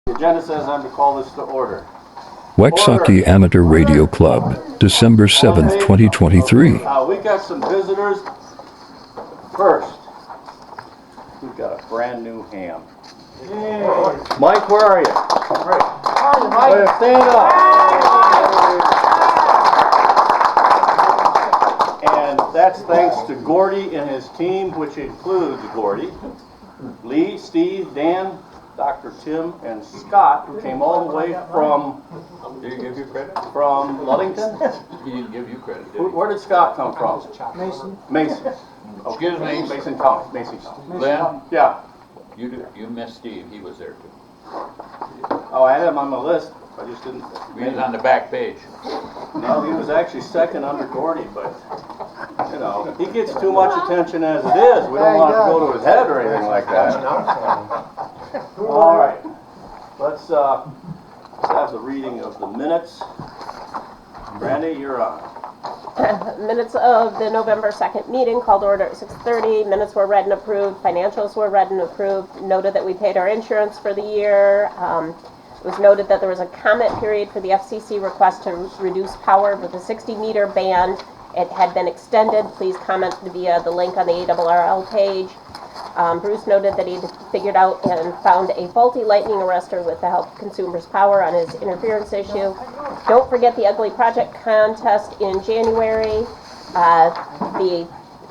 The agenda says I'm to call this to order. Wexaukee Amateur Radio Club, December 7th, 2023. We got some visitors. First, we've got a brand new ham. Yay. Mike, where are you? Right. Stand up. And that's thanks to Gordy and his team, which includes Gordy, Lee, Steve, Dan, Dr. Tim, and Scott, who came all the way from... Did he give you credit? From Ludington? He didn't give you credit, did he? Where did Scott come from? Mason. Excuse me. Mason County. Mason County. Lynn, Yeah. you missed Steve. He was there too. Oh, I had him on my list. I just didn't... He was on the back page. No, he was actually second under Gordy, but, you know, he gets too much attention as it is. We don't want to go to his head or anything like that. All right. Let's have the reading of the minutes. Brandy, you're on. Minutes of the November 2nd meeting called order at 6:30. Minutes were read and approved. Financials were read and approved. Noted that we paid our insurance for the year. It was noted that there was a comment period for the FCC request to reduce power with a 60-meter band. It had been extended. Please comment via the link on the ARRL page. Bruce noted that he'd figured out and found a faulty lightning arrestor with the help of Consumers Power on his interference issue. Don't forget the Ugly Project contest in January.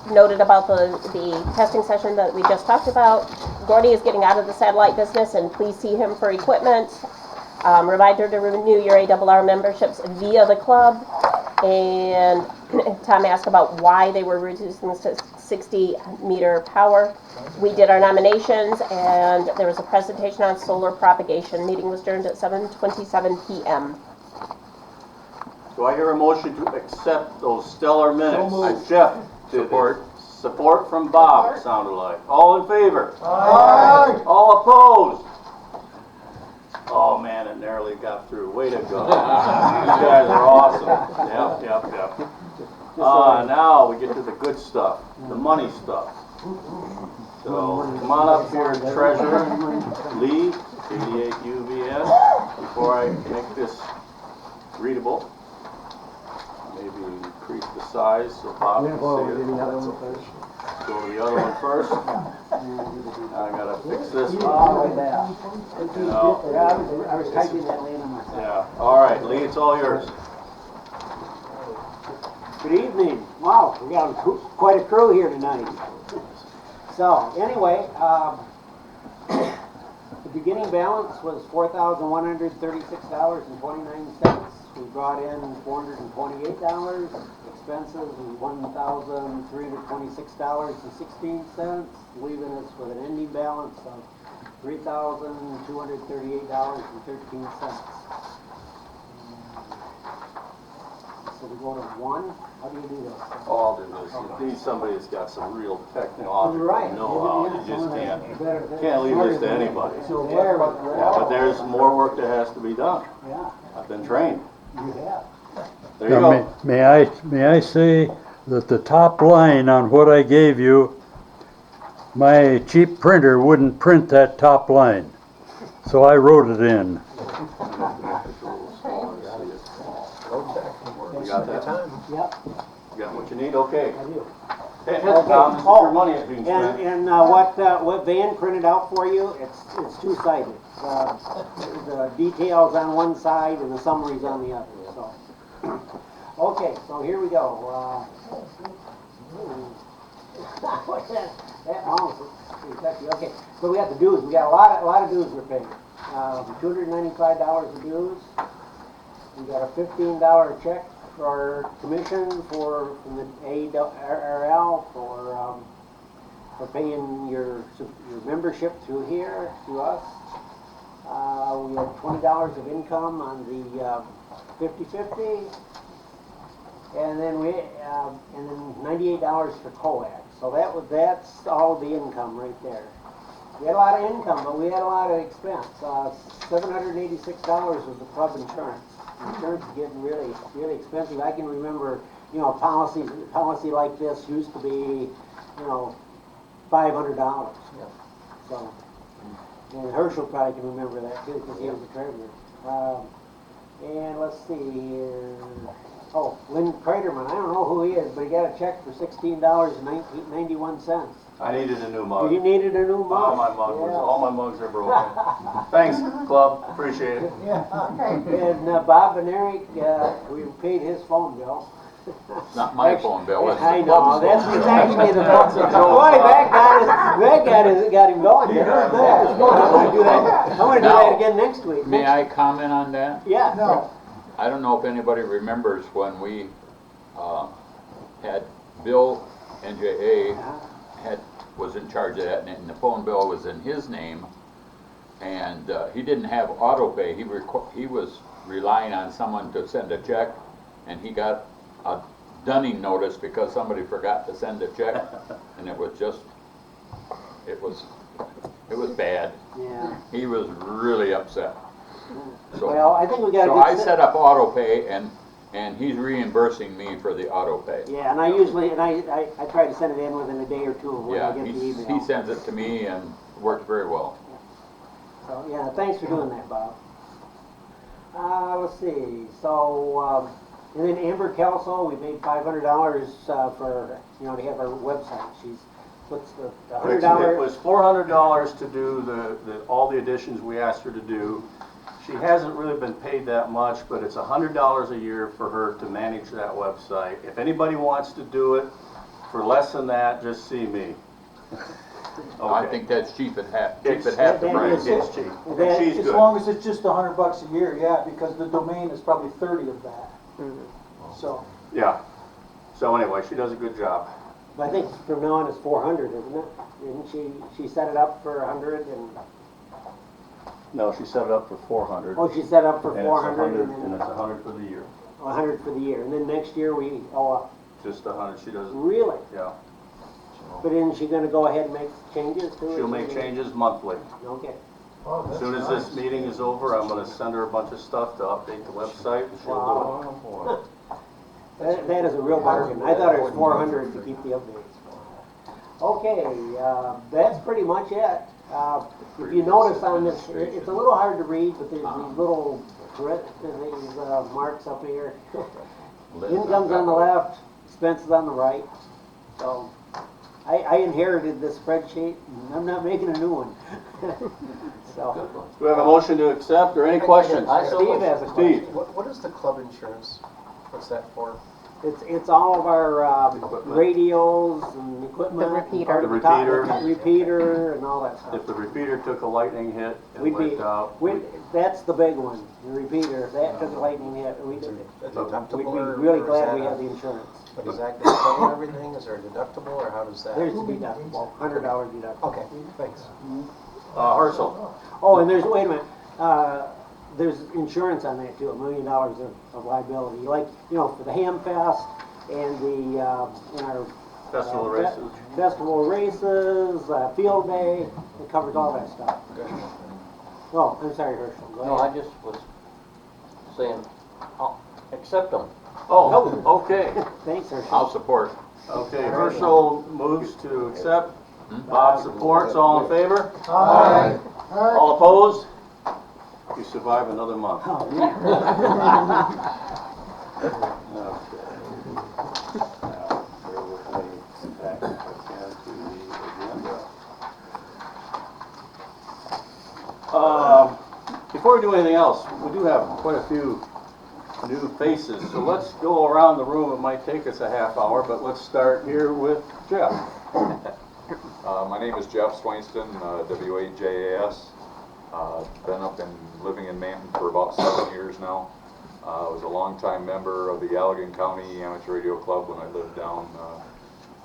Noted about the testing session that we just talked about. Gordy is getting out of the satellite business, and please see him for equipment. Reminder to renew your ARRL memberships via the club. And Tom asked about why they were reducing to 60-meter power. We did our nominations, and there was a presentation on solar propagation. Meeting was adjourned at 7:27 p.m. Do I hear a motion to accept those stellar minutes? Jeff, support. Support from Bob, it sounded like. All in favor? Aye. All opposed? Oh man, it narrowly got through. Way to go. You guys are awesome. Yep. Now we get to the good stuff, the money stuff. So come on up here, Treasurer Lee, 88 UVS, before I make this readable. Maybe increase the size so Bob can see it. Go to the other one first. I gotta fix this one. You know. I was typing that in on myself. Yeah. All right, Lee, it's all yours. Good evening. Wow, we got quite a crew here tonight. So, anyway, the beginning balance was $4,136.29. We brought in $428. Expenses was $1,326.16, leaving us with an ending balance of $3,238.13. So we go to one. How do you do this? Oh, I'll do this. You need somebody that's got some real technological know-how. You just can't leave this to anybody. Yeah, but there's more work that has to be done. Yeah. I've been trained. You have. There you go. May I say that the top line on what I gave you, my cheap printer wouldn't print that top line, so I wrote it in. You got that? Yep. You got what you need? Okay. I do. Hey, Tom, this is your money is being spent. And what Van printed out for you, it's two-sided. The details on one side and the summaries on the other. So, okay, so here we go. Okay, so we got the dues. We got a lot of dues we're paying. $295 of dues. We got a $15 check for commission from the ARRL for paying your membership through here to us. We have $20 of income on the 50/50, and then $98 for coax. So that's all the income right there. We had a lot of income, but we had a lot of expense. $786 was the club insurance. Insurance is getting really, really expensive. I can remember, a policy like this used to be, $500. So And Herschel probably can remember that too, because he was the treasurer. And let's see here. Oh, Lynn Craterman, I don't know who he is, but he got a check for $16.91. I needed a new mug. He needed a new mug. All my mugs are broken. Thanks, club, appreciate it. And Bob and Eric, we paid his phone bill. Not my phone bill, it's I the know, club's that's phone. actually the phone. Boy, got him going there. That was fun. I'm gonna do that again next week. May I comment on that? Yeah. No. I don't know if anybody remembers when we had Bill NJA was in charge of that, and the phone bill was in his name, and he didn't have auto pay. He was relying on someone to send a check, and he got a dunning notice because somebody forgot to send a check, and it was bad. Yeah. He was really upset. So, Well, I think we got. so I set up auto pay, and he's reimbursing me for the auto pay. Yeah, and I usually, I try to send it in within a day or two of when I Yeah, get the he email. sends it to me and works very well. So, yeah, thanks for doing that, Bob. Let's see, so, and then Amber Kelso, we paid $500 for, to have our website. She's, what's the It $100? was $400 to do all the additions we asked her to do. She hasn't really been paid that much, but it's $100 a year for her to manage that website. If anybody wants to do it for less than that, just see me. I Okay. think that's cheap at half It's- the price. It's cheap. That- And she's As good. long as it's just $100 a year, yeah, because the domain is probably 30 of that. So, Yeah. So anyway, she does a good job. I think from now on it's 400, isn't it? Didn't she set it up for 100 and, No, she set it up for 400. oh, she set up for And it's 400 100, and and then it's 100 for the year. 100 for the year. And then next year Just 100. She doesn't. really? Yeah. But isn't she gonna go ahead and make changes to it? She'll make changes monthly. Okay. As soon as this meeting is over, I'm gonna send her a bunch of stuff to update the website, and she'll do it. That is a real bargain. I thought it was 400 to keep the updates. Okay, that's pretty much it. If you notice on this, it's a little hard to read, but there's these little marks up here. Income's on the left, expenses on the right. So I inherited this spreadsheet, and I'm not making a new one. So, Do we have a motion to accept, or any questions? Steve has a question. Steve? What is the club insurance? What's that for? It's all of our radios and equipment. The repeater. part of The top- repeater. Repeater and all that stuff. If the repeater took a lightning hit and We'd be, went out, that's the big one, the repeater. If that took a lightning hit, we'd A be deductible really or glad is we that have the insurance. But does that cover everything? Is there a deductible or how does that? There's the deductible, $100 deductible. Okay, thanks. Herschel. Oh, and wait a minute, there's insurance on that too, $1 million of liability. Like, for the Ham Fest and in our Festival races. Festival races, field day, it covers all that stuff. Oh, I'm sorry, Herschel, go No, ahead. I just was saying, I'll accept them. Oh, okay. Thanks, Herschel. I'll support. Okay, Herschel moves to accept. Bob supports. All in favor? Aye. All opposed? You survive another month. Oh, man. Okay. Now, bear with me. Back if I can to the agenda. Before we do anything else, we do have quite a few new faces, so let's go around the room. It might take us a half hour, but let's start here with Jeff. My name is Jeff Swainston, W-A-J-A-S. Been up and living in Manton for about 7 years now. I was a longtime member of the Allegan County Amateur Radio Club when I lived down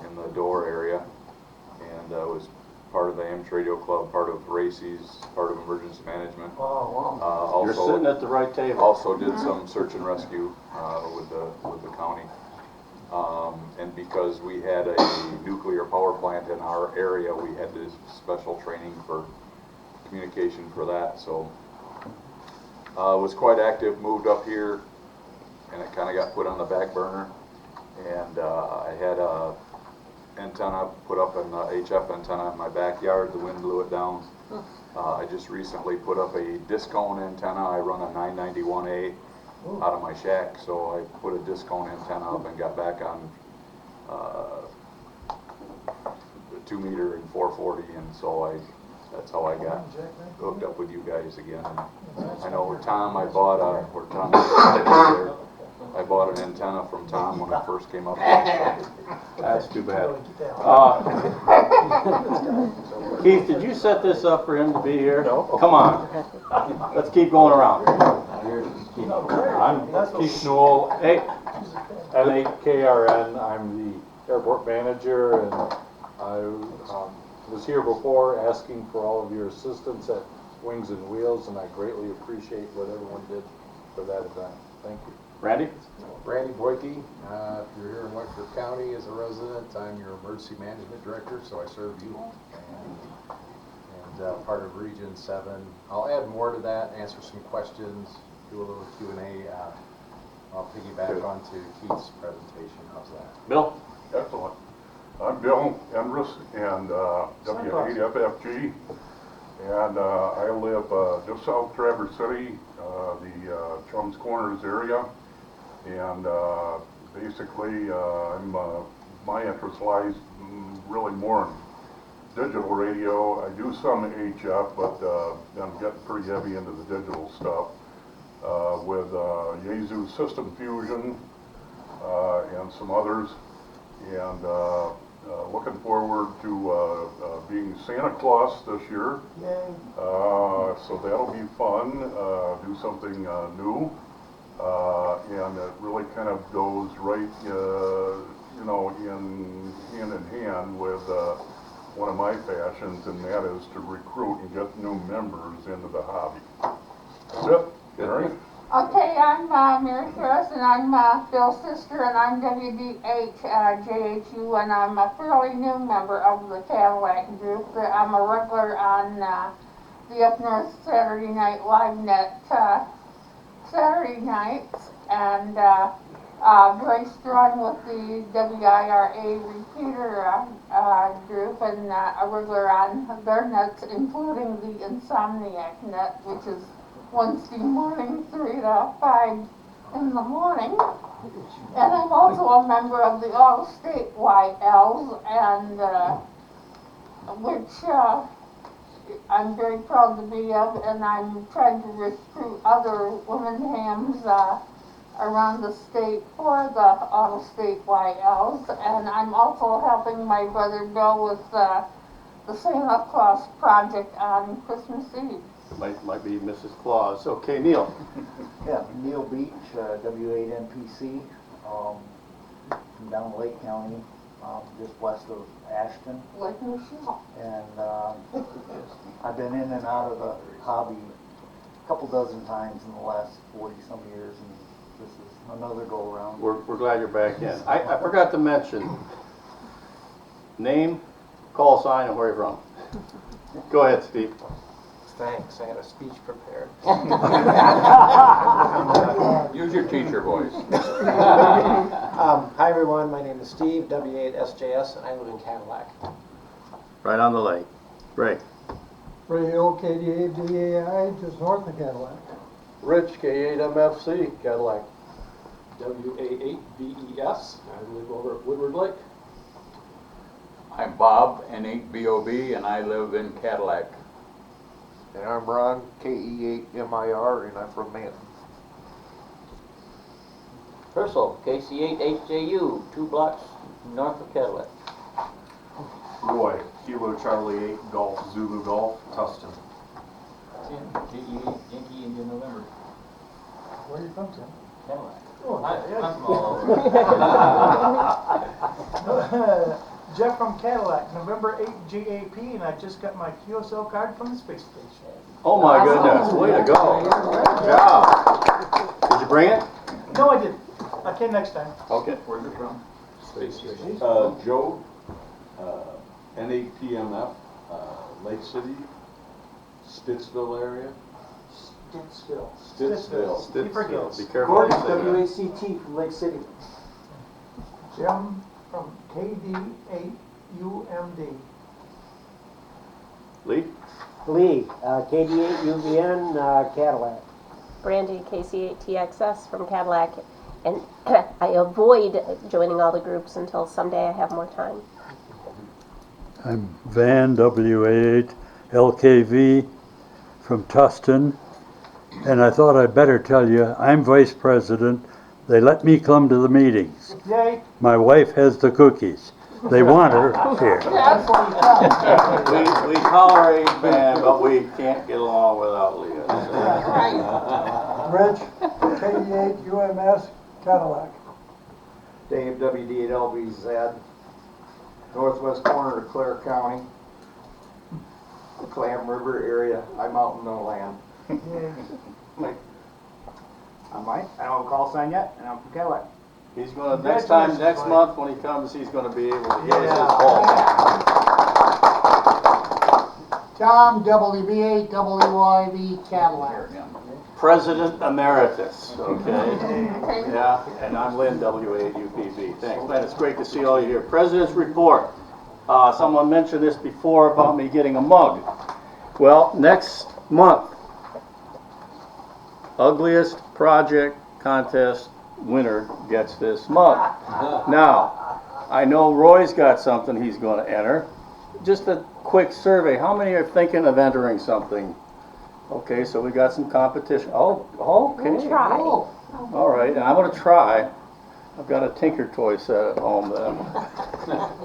in the Door area, and was part of the Amateur Radio Club, part of RACES, part of emergency management. You're sitting at the right table. Also did some search and rescue with the county. And because we had a nuclear power plant in our area, we had this special training for communication for that. So was quite active, moved up here, and it kind of got put on the back burner. And I had a antenna put up, an HF antenna in my backyard. The wind blew it down. I just recently put up a disc cone antenna. I run a 991A out of my shack, so I put a disc cone antenna up and got back on the 2 meter and 440, and so that's how I got hooked up with you guys again. And I know with Tom, I bought an antenna from Tom when I first came up. That's too bad. Keith, did you set this up for him to be here? No. Come on. Let's keep going around. I'm Keith Newell, Hey, N8KRN. I'm the airport manager, and I was here before asking for all of your assistance at Wings and Wheels, and I greatly appreciate what everyone did for that event. Thank you. Randy? Randy Boyke, if you're here in Wexaukee County as a resident, I'm your emergency management director, so I serve you. And part of Region 7. I'll add more to that, answer some questions, do a little Q&A. I'll piggyback onto Keith's presentation. How's that? Bill? Excellent. I'm Bill Endress, and W8FFG, and I live just south Traverse City, the Chums Corners area, and basically my interest lies really more in digital radio. I do some HF, but I'm getting pretty heavy into the digital stuff with Yaesu System Fusion and some others, and looking forward to being Santa Claus this year. Yay. So that'll be fun. Do something new, and it really kind of goes right, in hand in hand with one of my passions, and that is to recruit and get new members into the hobby. That's it. Mary? Okay, I'm Mary Harris, and I'm Bill's sister, and I'm WD8JHU, and I'm a fairly new member of the Cadillac group. I'm a regular on the Up North Saturday Night Live Net Saturday nights, and Grace Strong with the WIRA repeater group, and a regular on their nets, including the Insomniac net, which is Wednesday morning, 3 to 5 in the morning. And I'm also a member of the All State YLs, and which I'm very proud to be of, and I'm trying to recruit other women hams around the state for the All State YLs. And I'm also helping my brother Bill with the Santa Claus project on Christmas Eve. Might be Mrs. Claus. Okay, Neil. Yeah, Neil Beach, W8NPC, from down Lake County, just west of Ashton. Lake Michelle. And I've been in and out of the hobby a couple dozen times in the last 40-some years, and this is another go-around. We're glad you're back in. I forgot to mention name, call sign, and where you're from. Go ahead, Steve. Thanks, I had a speech prepared. Use your teacher voice. Hi everyone, my name is Steve, W8SJS, and I live in Cadillac. Right on the lake. Ray. Radio KDA-GAI, just north of Cadillac. Rich, K8MFC, Cadillac. WA8BES, I live over at Woodward Lake. I'm Bob, N8BOB, and I live in Cadillac. And I'm Ron, KE8MIR, and I'm from Manton. Purcell, KC8HJU, 2 blocks north of Cadillac. Roy, Kilo Charlie 8, Golf, Zulu Golf, Tustin. Tim, KE8, Yankee Indian November. Where are you from, Tim? Cadillac. Oh, I'm from all over. Jeff from Cadillac, November 8 GAP, and I just got my QSL card from the space station. Oh my goodness, way to go. Good job. Did you bring it? No, I didn't. I can next time. Okay. Where's it from? Space Station. Joe, N8PMF, Lake City, Stittsville area. Stittsville. He forgets. Be careful. Gordon, WACT from Lake City. Jim from KD8UMD. Lee? Lee, KD8 UVN Cadillac. Brandy, KC8TXS from Cadillac. And I avoid joining all the groups until someday I have more time. I'm Van, WA8 LKV from Tustin. And I thought I'd better tell you, I'm vice president. They let me come to the meetings. Yay. My wife has the cookies. They want her here. We tolerate Van, but we can't get along without Leah. Rich, KD8 UMS Cadillac. Dave, WD8LBZ, northwest corner of Clare County, the Clam River area. I'm out in no land. I'm Mike. I don't have a call sign yet, and I'm from Cadillac. He's gonna, next month when he comes, he's gonna be able to get his ball. Tom, WB8, WYV Cadillac. President Emeritus, okay? Yeah, and I'm Lynn, WA8UPB. Thanks, man, it's great to see all you here. President's report. Someone mentioned this before about me getting a mug. Well, next month, ugliest project contest winner gets this mug. Now, I know Roy's got something he's going to enter. Just a quick survey. How many are thinking of entering something? Okay, so we got some competition. Oh, okay. Try. All right, and I'm going to try. I've got a Tinker toy set at home then.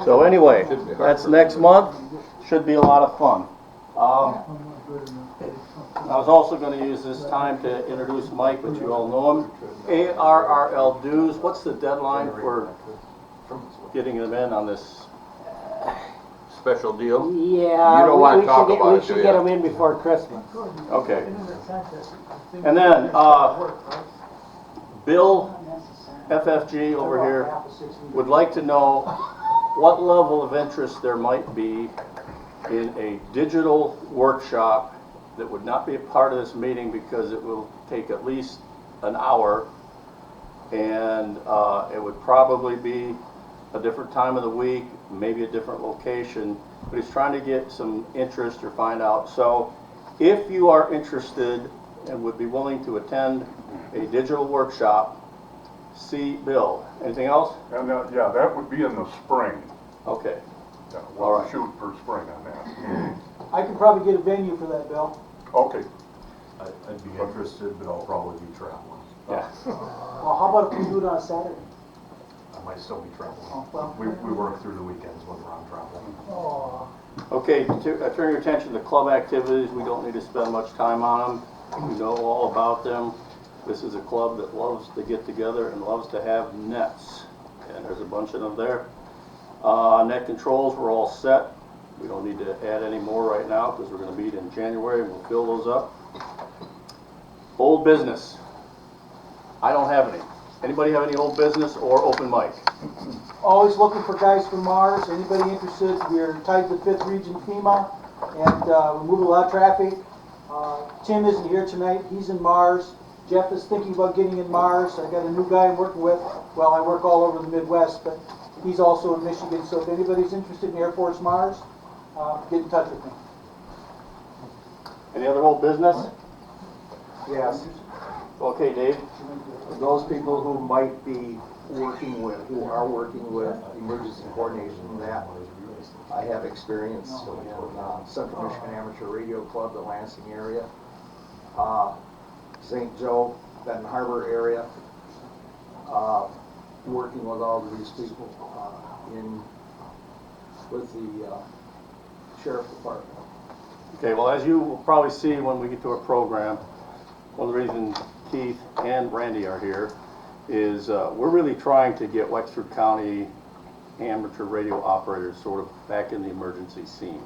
So anyway, that's next month. Should be a lot of fun. I was also going to use this time to introduce Mike, but you all know him. ARRL dues. What's the deadline for getting them in on this? Special deal? Yeah, You don't want to talk about it, we should do get you? them in before Christmas. Okay. And then, Bill FFG over here would like to know what level of interest there might be in a digital workshop that would not be a part of this meeting because it will take at least an hour, and it would probably be a different time of the week, maybe a different location, but he's trying to get some interest or find out. So if you are interested and would be willing to attend a digital workshop, see Bill. Anything else? And yeah, that would be in the spring. Okay. Yeah, All we'll right. shoot for spring on that. I can probably get a venue for that, Bill. Okay. I'd be interested, but I'll probably be traveling. Yeah. Well, how about if we do it on Saturday? I might still be traveling. Oh, well. We work through the weekends when we're on travel. Oh. Okay, turn your attention to club activities. We don't need to spend much time on them. We know all about them. This is a club that loves to get together and loves to have nets. And there's a bunch of them there. Net controls, we're all set. We don't need to add any more right now because we're going to meet in January and we'll fill those up. Old business. I don't have any. Anybody have any old business or open mic? Always looking for guys from Mars. Anybody interested? We're tied to the 5th Region FEMA, and we move a lot of traffic. Tim isn't here tonight. He's in Mars. Jeff is thinking about getting in Mars. I got a new guy I'm working with. Well, I work all over the Midwest, but he's also in Michigan. So if anybody's interested in Air Force Mars, get in touch with me. Any other old business? Yes. Okay, Dave. Those people who might be working with, who are working with emergency coordination, that I have experience with Central Michigan Amateur Radio Club, the Lansing area, St. Joe, Benton Harbor area, working with all of these people with the Sheriff Department. Okay, well, as you will probably see when we get to our program, one of the reasons Keith and Randy are here is we're really trying to get Wexford County amateur radio operators sort of back in the emergency scene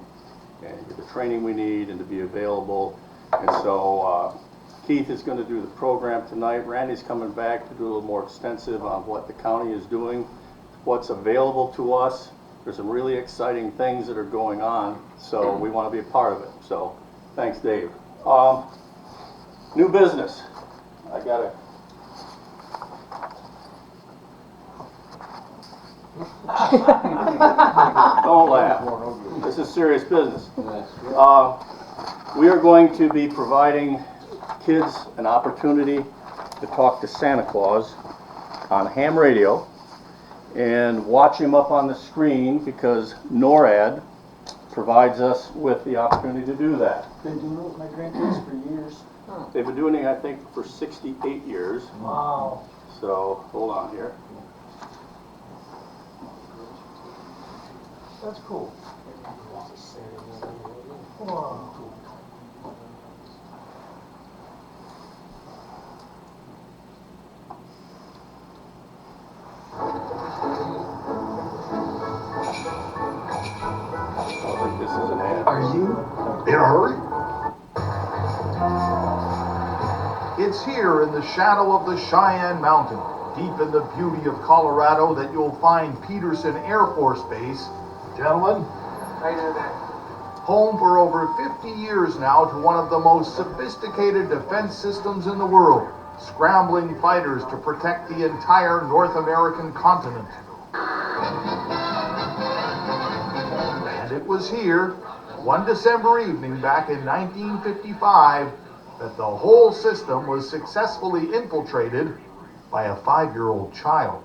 and get the training we need and to be available. And so Keith is going to do the program tonight. Randy's coming back to do a little more extensive on what the county is doing, what's available to us. There's some really exciting things that are going on, so we want to be a part of it. So thanks, Dave. New business. I got it. Don't laugh. This is serious business. We are going to be providing kids an opportunity to talk to Santa Claus on ham radio and watch him up on the screen because NORAD provides us with the opportunity to do that. Been doing it with my grandkids for years. They've been doing it, I think, for 68 years. Wow. So, hold on here. That's cool. Wow. I think this is an ad. Are you in a hurry? It's here in the shadow of the Cheyenne Mountain, deep in the beauty of Colorado, that you'll find Peterson Air Force Base. Gentlemen, home for over 50 years now to one of the most sophisticated defense systems in the world, scrambling fighters to protect the entire North American continent. And it was here, one December evening back in 1955, that the whole system was successfully infiltrated by a 5-year-old child.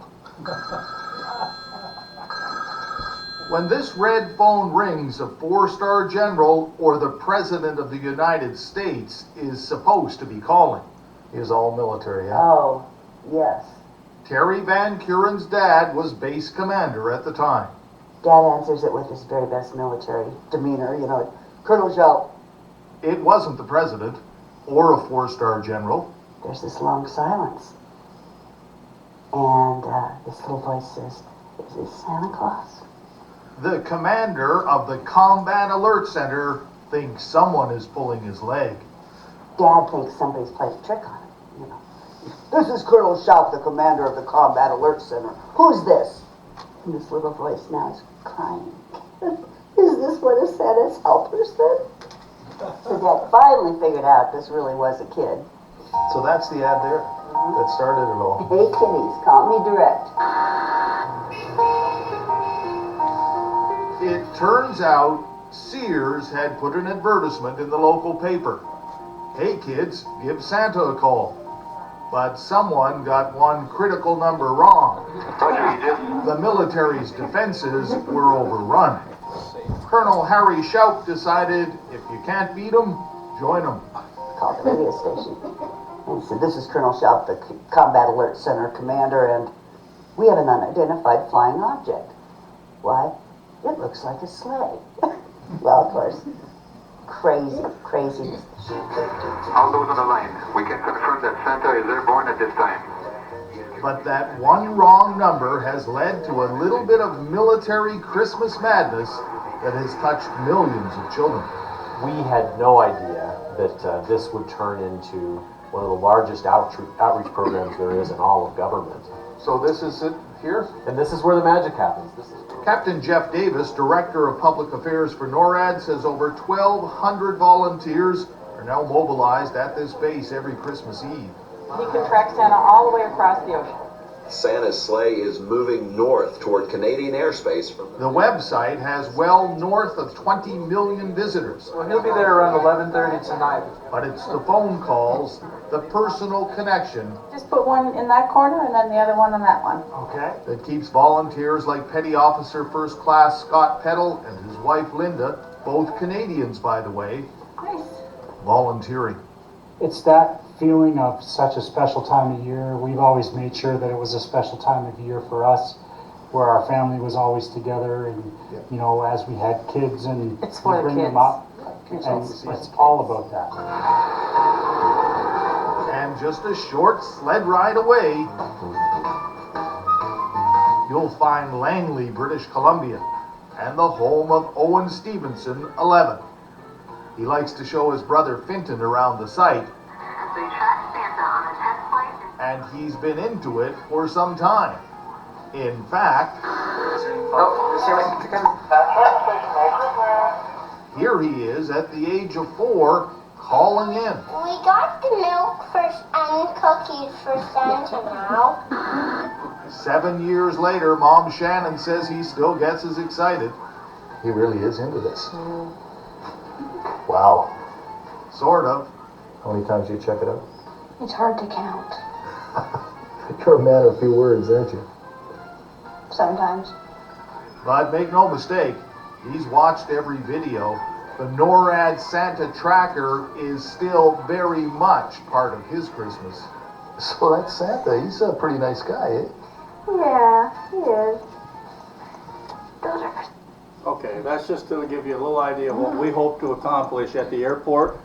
When this red phone rings, a 4-star general or the President of the United States is supposed to be calling. He is all military, huh? Oh, yes. Terry Van Kuren's dad was base commander at the time. Dad answers it with his very best military demeanor, you know. Colonel Joe. It wasn't the president or a 4-star general. There's this long silence. And this little voice says, "Is this Santa Claus?" The commander of the Combat Alert Center thinks someone is pulling his leg. Dad thinks somebody's played a trick on him, you know. "This is Colonel Schaub, the commander of the Combat Alert Center. Who's this?" And this little voice now is crying. "Is this one of Santa's helpers then?" So Dad finally figured out this really was a kid. So that's the ad there that started it all. "Hey kiddies, call me direct." It turns out Sears had put an advertisement in the local paper. "Hey kids, give Santa a call." But someone got one critical number wrong. The military's defenses were overrun. Colonel Harry Schaub decided if you can't beat them, join them. Called the radio station and said, "This is Colonel Schaub, the Combat Alert Center commander, and we have an unidentified flying object." "Why? It looks like a sleigh." Well, of course, crazy. All those on the line, we can confirm that Santa is airborne at this time. But that one wrong number has led to a little bit of military Christmas madness that has touched millions of children. We had no idea that this would turn into one of the largest outreach programs there is in all of government. So this is it here? And this is where the magic happens. Captain Jeff Davis, Director of Public Affairs for NORAD, says over 1,200 volunteers are now mobilized at this base every Christmas Eve. He can track Santa all the way across the ocean. Santa's sleigh is moving north toward Canadian airspace. The website has well north of 20 million visitors. Well, he'll be there around 11:30 tonight. But it's the phone calls, the personal connection, Just put one in that corner and then the other one in that one. okay, that keeps volunteers like Petty Officer First Class Scott Peddle and his wife Linda, both Canadians by the way, volunteering. It's that feeling of such a special time of year. We've always made sure that it was a special time of year for us, where our family was always together, and you know, as we had kids and It's for the bring kids. them up, and it's all about that. And just a short sled ride away, you'll find Langley, British Columbia, and the home of Owen Stevenson, 11. He likes to show his brother Finton around the site, and he's been into it for some time. In fact, here he is at the age of 4, calling in. We got the milk first and cookies for Santa now. 7 years later, Mom Shannon says he still gets as excited. He really is into this. Wow. Sort of. How many times do you check it out? It's hard to count. You're a man of few words, aren't you? Sometimes. But make no mistake, he's watched every video. The NORAD Santa tracker is still very much part of his Christmas. So that's Santa. He's a pretty nice guy, eh? Yeah, he is. Those are Okay, that's just to give you a little idea of what we hope to accomplish at the airport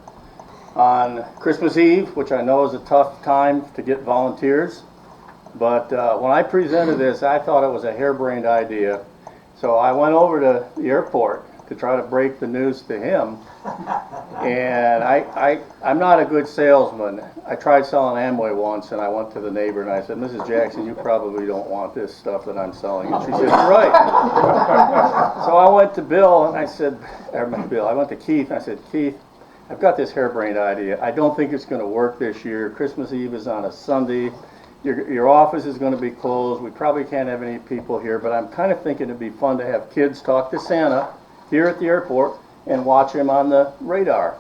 on Christmas Eve, which I know is a tough time to get volunteers. But when I presented this, I thought it was a harebrained idea. So I went over to the airport to try to break the news to him. And I'm not a good salesman. I tried selling Amway once, and I went to the neighbor and I said, Mrs. Jackson, you probably don't want this stuff that I'm selling. And she said, you're right. So I went to Bill and I said, I went to Keith and I said, Keith, I've got this harebrained idea. I don't think it's going to work this year. Christmas Eve is on a Sunday. Your office is going to be closed. We probably can't have any people here, but I'm kind of thinking it'd be fun to have kids talk to Santa here at the airport and watch him on the radar.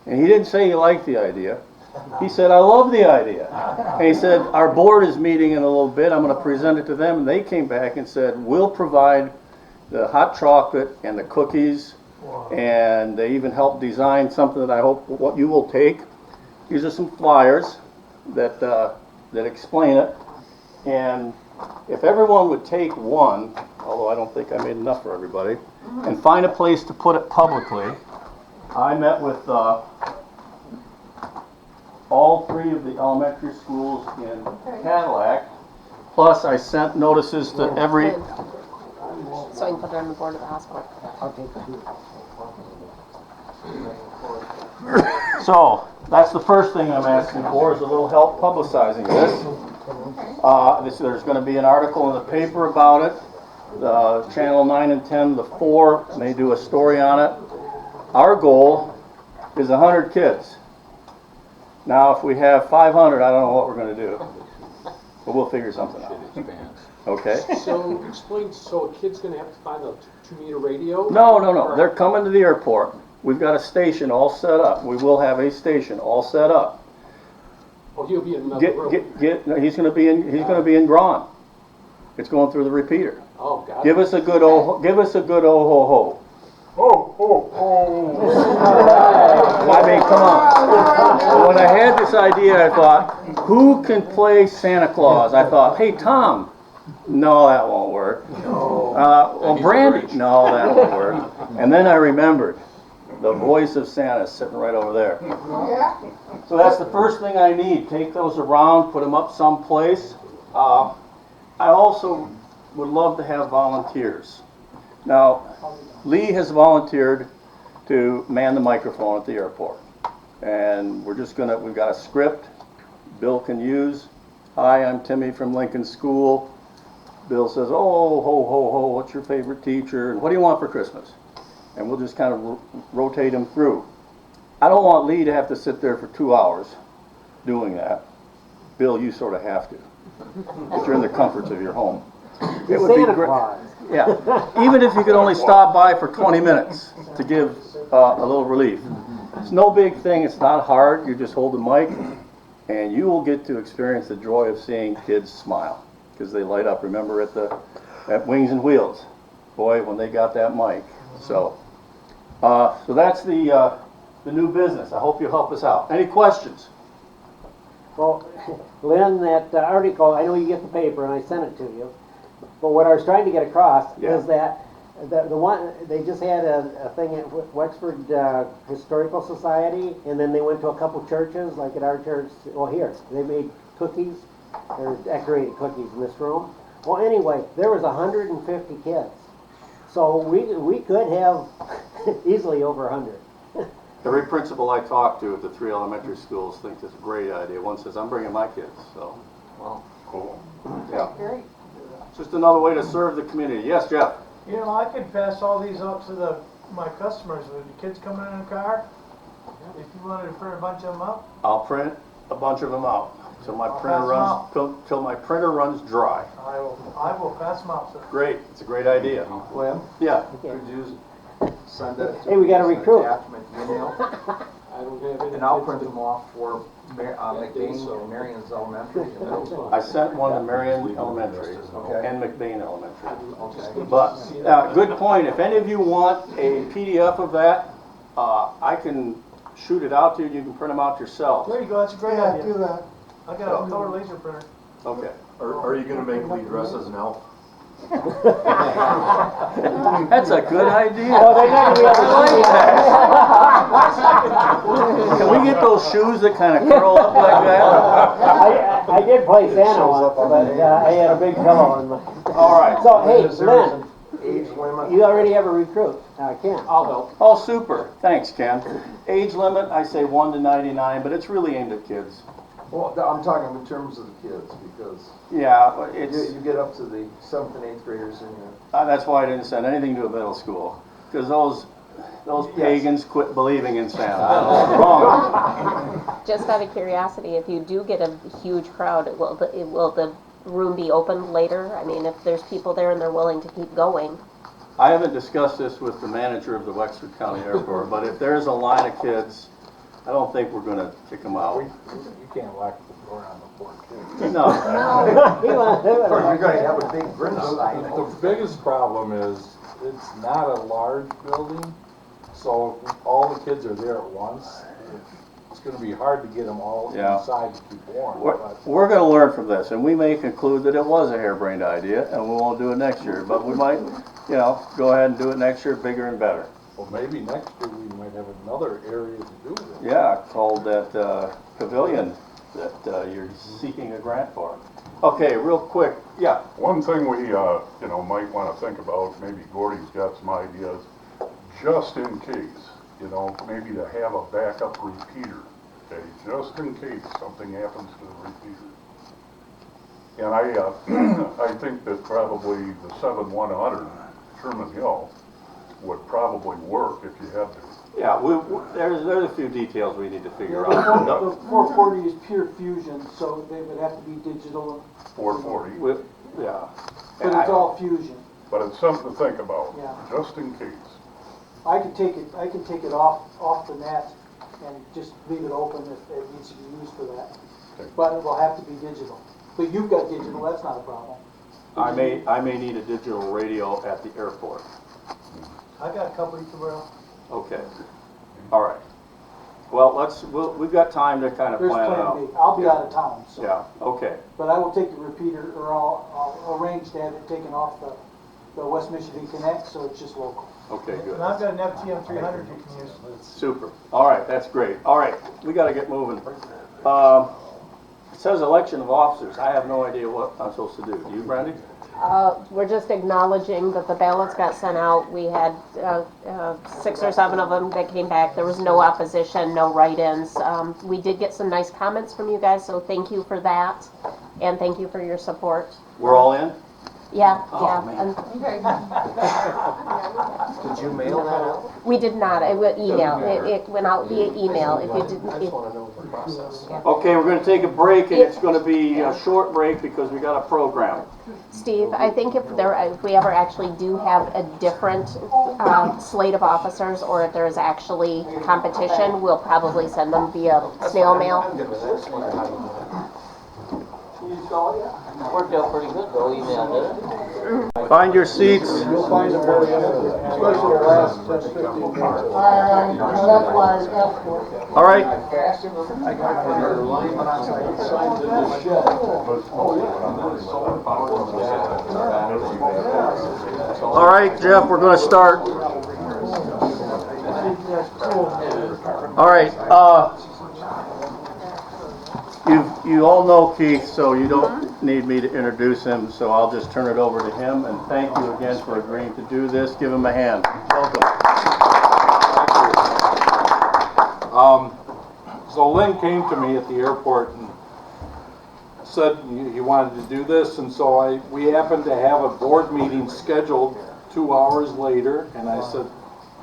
And he didn't say he liked the idea. He said, I love the idea. And he said, our board is meeting in a little bit. I'm going to present it to them. And they came back and said, we'll provide the hot chocolate and the cookies. And they even helped design something that I hope what you will take. These are some flyers that explain it. And if everyone would take one, although I don't think I made enough for everybody, and find a place to put it publicly. I met with all three of the elementary schools in Cadillac. Plus, I sent notices to every... So I can put it on the board of the hospital. I'll take the So, that's the first thing I'm asking for, is a little help publicizing this. There's going to be an article in the paper about it. Channel 9 and 10, the 4, may do a story on it. Our goal is 100 kids. Now, if we have 500, I don't know what we're going to do. But we'll figure something out. Okay? So, explain, so a kid's going to have to find a 2-meter radio? No. They're coming to the airport. We've got a station all set up. We will have a station all set up. Oh, he'll be in another room. No, he's going to be in Braun. It's going through the repeater. Oh, got Give us a good oh ho ho. Oh, oh, oh. I mean, come on. When I had this idea, I thought, who can play Santa Claus? I thought, hey, Tom. No, that won't work. Well, Brandy. No, that won't work. And then I remembered the voice of Santa sitting right over there. So that's the first thing I need. Take those around, put them up someplace. I also would love to have volunteers. Now, Lee has volunteered to man the microphone at the airport. And we've got a script Bill can use. Hi, I'm Timmy from Lincoln School. Bill says, oh, ho, ho, ho, what's your favorite teacher? And what do you want for Christmas? And we'll just kind of rotate him through. I don't want Lee to have to sit there for 2 hours doing that. Bill, you sort of have to. If you're in the comforts of your home. It would be great. Yeah. Even if you could only stop by for 20 minutes to give a little relief. It's no big thing. It's not hard. You just hold the mic and you will get to experience the joy of seeing kids smile because they light up. Remember at Wings and Wheels, boy, when they got that mic. So that's the new business. I hope you'll help us out. Any questions? Well, Lynn, that article, I know you get the paper and I sent it to you, but what I was trying to get across is that the one, they just had a thing at Wexford Historical Society, and then they went to a couple churches, like at our church, well here, they made cookies, they're decorated cookies in this room. Well anyway, there was 150 kids, so we could have easily over 100. Every principal I talk to at the 3 elementary schools thinks it's a great idea. One says, I'm bringing my kids, so. Wow. Cool. Yeah. Great. It's just another way to serve the community. Yes, Jeff? You know, I could pass all these up to my customers. With the kids coming in a car, if you wanted to print a bunch of them up. I'll print a bunch of them out till my printer runs dry. I will pass them out, sir. Great. It's a great idea. Well, yeah. could you send it to Hey, we got to recruit. attachment email? I don't have any. And I'll kids print that- them off for McBain so. and Marion's Elementary and middle school. I sent one to Marion Elementary Okay. and McBain Elementary. Okay. But, good point, if any of you want a PDF of that, I can shoot it out to you, you can print them out yourself. There you go, that's a great Yeah, idea. do that. I got a color laser printer. Okay. Are you gonna make me dress as an elf? That's a good idea. No, they're not gonna be able to I see like that. Can we get those shoes that kind of curl up like that? I did play Santa once, but I had a big pillow on my. All right. So, hey, Lynn, Age limit? you already have a recruit. Ken. I'll help. Oh, super, thanks, Ken. Age limit, I say 1 to 99, but it's really aimed at kids. Well, I'm talking in terms of the kids, because Yeah, it's, you get up to the 7th and 8th graders and you're. that's why I didn't send anything to a middle school, because those pagans quit believing in Santa. Wrong. Just out of curiosity, if you do get a huge crowd, will the room be open later? I mean, if there's people there and they're willing to keep going. I haven't discussed this with the manager of the Wexaukee County Airport, but if there's a line of kids, I don't think we're gonna kick them out. You can't lock the door on the poor kids. No. You're gonna have a big grin sign. The biggest problem is, it's not a large building, so if all the kids are there at once, it's gonna be hard to get them all Yeah. inside to keep warm. We're gonna learn from this, and we may conclude that it was a harebrained idea, and we won't do it next year, but we might, go ahead and do it next year, bigger and better. Well, maybe next year we might have another area to do this. Yeah, called that pavilion that you're seeking a grant for. Okay, real quick, yeah. One thing we, might want to think about, maybe Gordy's got some ideas, just in case, maybe to have a backup repeater, okay, just in case something happens to the repeater. And I think that probably the 7100 Sherman Hill would probably work if you had to. Yeah, there's a few details we need to figure The out. 440 is pure fusion, so they would have to be digital. 440. Yeah. But it's all fusion. But it's something to think about, Yeah. just in case. I can take it off the net and just leave it open if it needs to be used for that. Okay. But it will have to be digital. But you've got digital, that's not a problem. I may need a digital radio at the airport. I got a couple you can borrow. Okay. All right. Well, we've got time to kind of There's plan it plan out. B. I'll be out of town, so. Yeah, okay. But I will take the repeater, or I'll arrange to have it taken off the West Michigan Connect, so it's just local. Okay, good. And I've got an FTM 300 you can use. Super. All right, that's great. All right, we got to get moving. It says election of officers. I have no idea what I'm supposed to do. Do you, Brandy? We're just acknowledging that the ballots got sent out. We had 6 or 7 of them that came back. There was no opposition, no write-ins. We did get some nice comments from you guys, so thank you for that, and thank you for your support. We're all in? Yeah, Oh, yeah. man. Did you mail that out? We did not. It went email. It went out via email. If you didn't, I just want to know the process. Okay, we're going to take a break, and it's going to be a short break because we got a program. Steve, I think if we ever actually do have a different slate of officers, or if there is actually competition, we'll probably send them via snail mail. I'm good with that. Just wondering how you do it. Worked out pretty good though, email did it. Find your seats. You'll find them very interesting, especially the last 10, 15 minutes. Alright, that's why I asked for it. All right. I got your lineman outside. Signed in the shed. All right, Jeff, we're going to start. All right. You all know Keith, so you don't need me to introduce him, so I'll just turn it over to him, and thank you again for agreeing to do this. Give him a hand. Welcome. So Lynn came to me at the airport and said he wanted to do this, and so we happened to have a board meeting scheduled 2 hours later, and I said,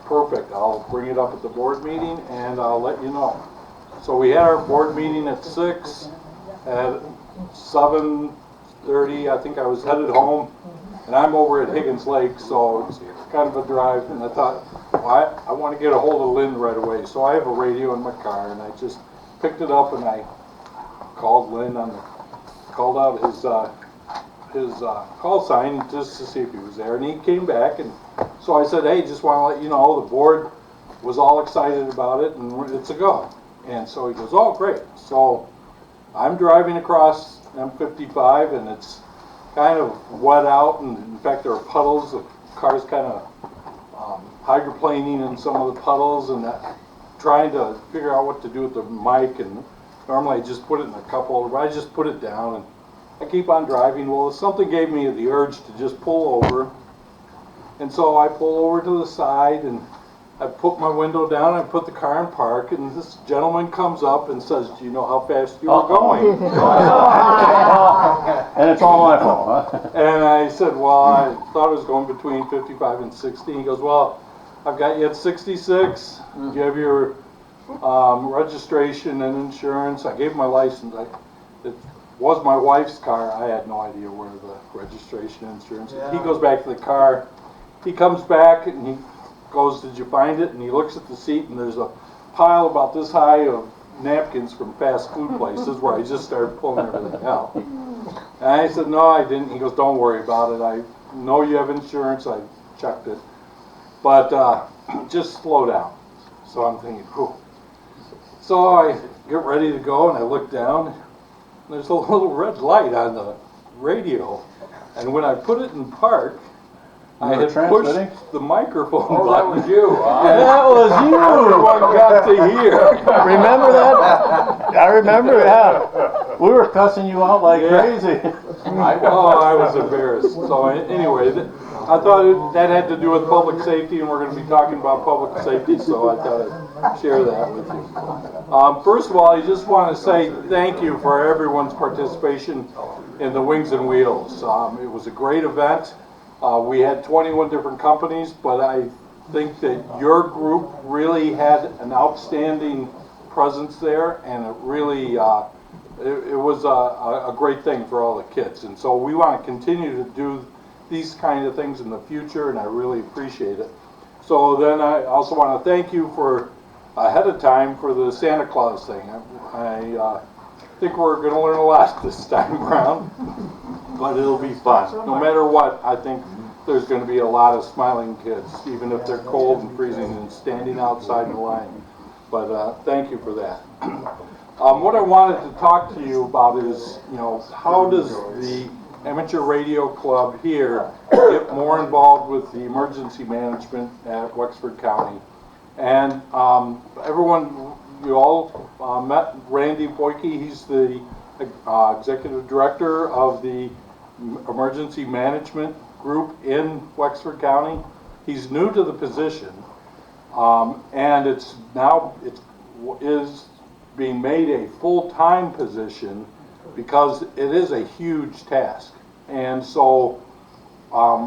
perfect, I'll bring it up at the board meeting and I'll let you know. So we had our board meeting at 6. At 7:30, I think I was headed home, and I'm over at Higgins Lake, so it's kind of a drive, and I thought, well, I want to get a hold of Lynn right away. So I have a radio in my car, and I just picked it up and I called Lynn called out his call sign just to see if he was there, and he came back, and so I said, hey, just want to let you know the board was all excited about it, and it's a go. And so he goes, oh, great. So I'm driving across M55, and it's kind of wet out, and in fact there are puddles. The car's kind of hydroplaning in some of the puddles, and trying to figure out what to do with the mic. And normally I just put it in a cup holder, but I just put it down, and I keep on driving. Well, something gave me the urge to just pull over, and so I pull over to the side, and I put my window down, I put the car in park, and this gentleman comes up and says, do you know how fast you were going? And it's all my fault, huh? And I said, well, I thought it was going between 55 and 60. He goes, well, I've got you at 66. Do you have your registration and insurance? I gave him my license. It was my wife's car. I had no idea where the registration and insurance. Yeah. He goes back to the car. He comes back and he goes, did you find it? And he looks at the seat, and there's a pile about this high of napkins from fast food places where I just started pulling everything out. And I said, no, I didn't. He goes, don't worry about it. I know you have insurance. I checked it. But just slow down. So I'm thinking, whew. So I get ready to go, and I look down, and there's a little red light on the radio. And when I put it in park, I had pushed the microphone button. That was you, huh? That was you! Everyone got to hear. Remember that? I remember, yeah. We were cussing you out like crazy. I was embarrassed. So anyway, I thought that had to do with public safety, and we're going to be talking about public safety, so I thought I'd share that with you. First of all, I just want to say thank you for everyone's participation in the Wings and Wheels. It was a great event. We had 21 different companies, but I think that your group really had an outstanding presence there, and it really it was a great thing for all the kids. And so we want to continue to do these kind of things in the future, and I really appreciate it. So then I also want to thank you for ahead of time for the Santa Claus thing. I think we're going to learn a lot this time around, but it'll be fun. No matter what, I think there's going to be a lot of smiling kids, even if they're cold and freezing and standing outside in the line. But thank you for that. What I wanted to talk to you about is, how does the Amateur Radio Club here get more involved with the emergency management at Wexford County? And everyone, you all met Randy Boyke. He's the executive director of the emergency management group in Wexford County. He's new to the position, and it is being made a full-time position because it is a huge task. And so